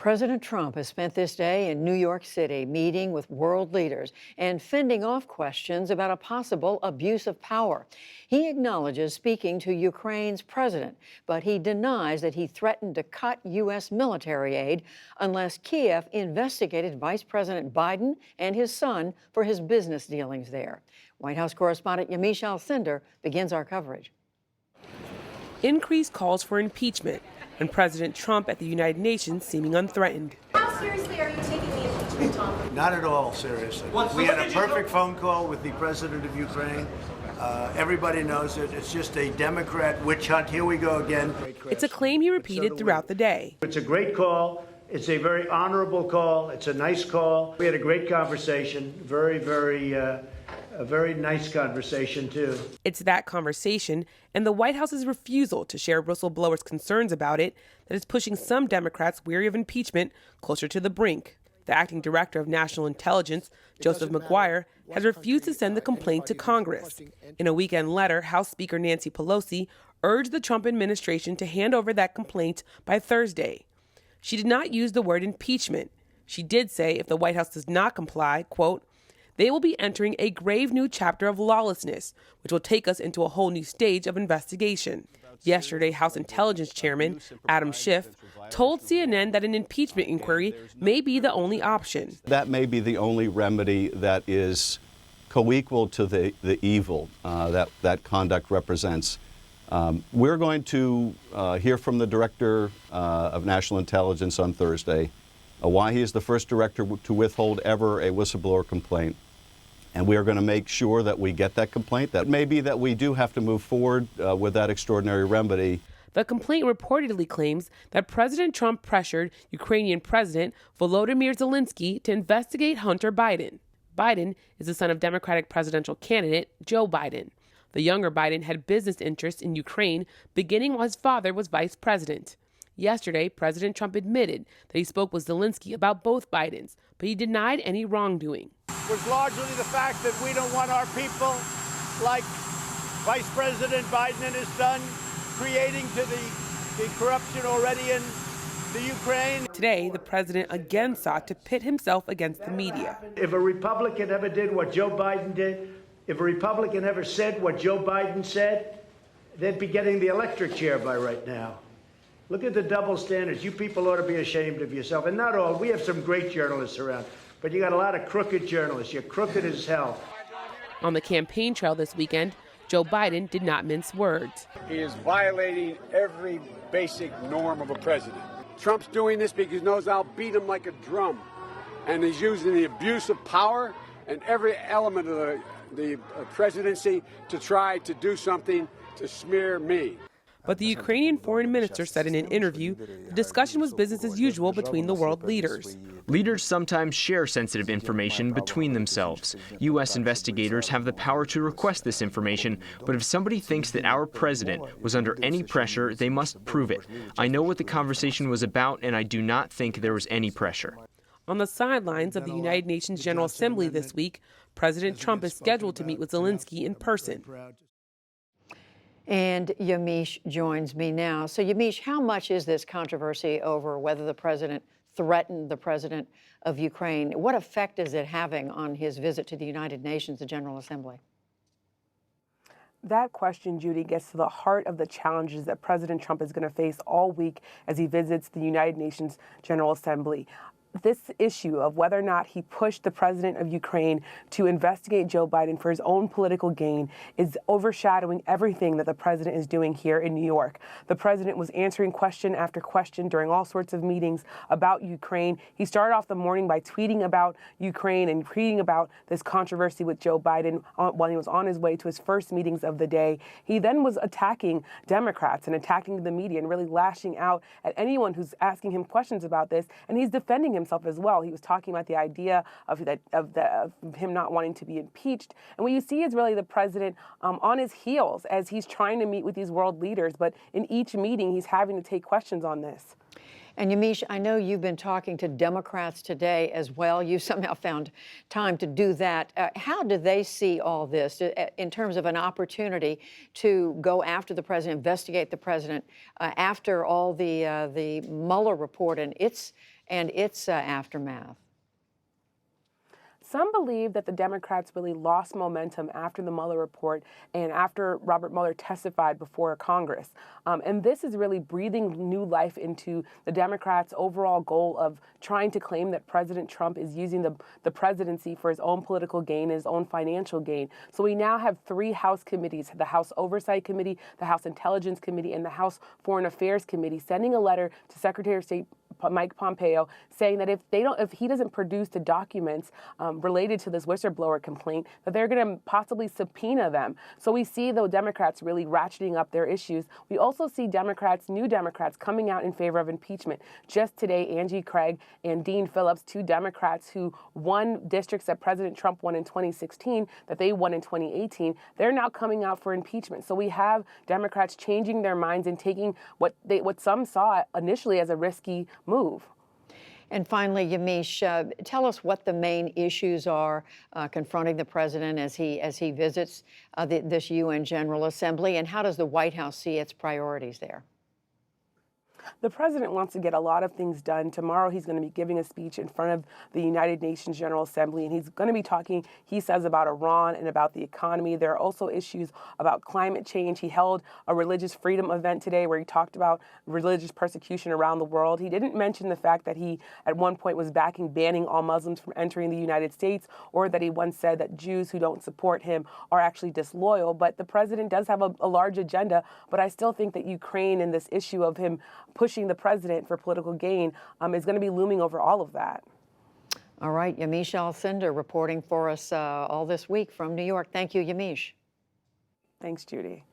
President Trump has spent this day in New York City meeting with world leaders and fending off questions about a possible abuse of power. He acknowledges speaking to Ukraine's president, but he denies that he threatened to cut U.S. military aid unless Kiev investigated Vice President Biden and his son for his business dealings there. White House correspondent Yamiche Alcindor begins our coverage. Increased calls for impeachment, and President Trump at the United Nations seeming unthreatened. How seriously are you taking the impeachment, Tom? Not at all seriously. We had a perfect phone call with the president of Ukraine. Everybody knows it. It's just a Democrat witch hunt. Here we go again. It's a claim he repeated throughout the day. It's a great call. It's a very honorable call. It's a nice call. We had a great conversation. A very nice conversation, too. It's that conversation and the White House's refusal to share whistleblowers' concerns about it that is pushing some Democrats weary of impeachment closer to the brink. The acting director of national intelligence, Joseph Maguire, has refused to send the complaint to Congress. In a weekend letter, House Speaker Nancy Pelosi urged the Trump administration to hand over that complaint by Thursday. She did not use the word impeachment. She did say if the White House does not comply, quote, they will be entering a grave new chapter of lawlessness, which will take us into a whole new stage of investigation. Yesterday, House Intelligence Chairman Adam Schiff told CNN that an impeachment inquiry may be the only option. That may be the only remedy that is co-equal to the evil that conduct represents. We're going to hear from the Director of National Intelligence on Thursday, why he is the first director to withhold ever a whistleblower complaint. And we are going to make sure that we get that complaint. That may be that we do have to move forward with that extraordinary remedy. The complaint reportedly claims that President Trump pressured Ukrainian President Volodymyr Zelensky to investigate Hunter Biden. Biden is the son of Democratic presidential candidate Joe Biden. The younger Biden had business interests in Ukraine beginning while his father was vice president. Yesterday, President Trump admitted that he spoke with Zelensky about both Bidens, but he denied any wrongdoing. It was largely the fact that we don't want our people, like Vice President Biden and his son, creating to the corruption already in the Ukraine. Today, the president again sought to pit himself against the media. If a Republican ever did what Joe Biden did, if a Republican ever said what Joe Biden said, they'd be getting the electric chair by right now. Look at the double standards. You people ought to be ashamed of yourself. And not all. We have some great journalists around, but you got a lot of crooked journalists. You're crooked as hell. On the campaign trail this weekend, Joe Biden did not mince words. He is violating every basic norm of a president. Trump's doing this because he knows I'll beat him like a drum. And he's using the abuse of power and every element of the presidency to try to do something to smear me. But the Ukrainian foreign minister said in an interview the discussion was business as usual between the world leaders. Leaders sometimes share sensitive information between themselves. U.S. investigators have the power to request this information, but if somebody thinks that our president was under any pressure, they must prove it. I know what the conversation was about, and I do not think there was any pressure. On the sidelines of the United Nations General Assembly this week, President Trump is scheduled to meet with Zelensky in person. And Yamiche joins me now. So Yamiche, how much is this controversy over whether the president threatened the president of Ukraine? What effect is it having on his visit to the United Nations, the General Assembly? That question, Judy, gets to the heart of the challenges that President Trump is going to face all week as he visits the United Nations General Assembly. This issue of whether or not he pushed the president of Ukraine to investigate Joe Biden for his own political gain is overshadowing everything that the president is doing here in New York. The president was answering question after question during all sorts of meetings about Ukraine. He started off the morning by tweeting about Ukraine and tweeting about this controversy with Joe Biden while he was on his way to his first meetings of the day. He then was attacking Democrats and attacking the media and really lashing out at anyone who's asking him questions about this, and he's defending himself as well. He was talking about the idea of him not wanting to be impeached. And what you see is really the president on his heels as he's trying to meet with these world leaders. But in each meeting, he's having to take questions on this. And Yamiche, I know you've been talking to Democrats today as well. You somehow found time to do that. How do they see all this in terms of an opportunity to go after the president, investigate the president after all the Mueller report and its and its aftermath? Some believe that the Democrats really lost momentum after the Mueller report and after Robert Mueller testified before Congress. And this is really breathing new life into the Democrats' overall goal of trying to claim that President Trump is using the presidency for his own political gain, his own financial gain. So we now have 3 House committees, the House Oversight Committee, the House Intelligence Committee, and the House Foreign Affairs Committee, sending a letter to Secretary of State Mike Pompeo saying that if he doesn't produce the documents related to this whistleblower complaint, that they're going to possibly subpoena them. So we see the Democrats really ratcheting up their issues. We also see new Democrats coming out in favor of impeachment. Just today, Angie Craig and Dean Phillips, 2 Democrats who won districts that President Trump won in 2016, that they won in 2018, they're now coming out for impeachment. So we have Democrats changing their minds and taking what some saw initially as a risky move. And finally, Yamiche, tell us what the main issues are confronting the president as he visits this UN General Assembly, and how does the White House see its priorities there? The president wants to get a lot of things done. Tomorrow he's going to be giving a speech in front of the United Nations General Assembly, and he's going to be talking, he says, about Iran and about the economy. There are also issues about climate change. He held a religious freedom event today where he talked about religious persecution around the world. He didn't mention the fact that he at one point was banning all Muslims from entering the United States, or that he once said that Jews who don't support him are actually disloyal. But the president does have a large agenda, but I still think that Ukraine and this issue of him pushing the president for political gain is going to be looming over all of that. All right, Yamiche Alcindor reporting for us all this week from New York. Thank you, Yamiche. Thanks, Judy.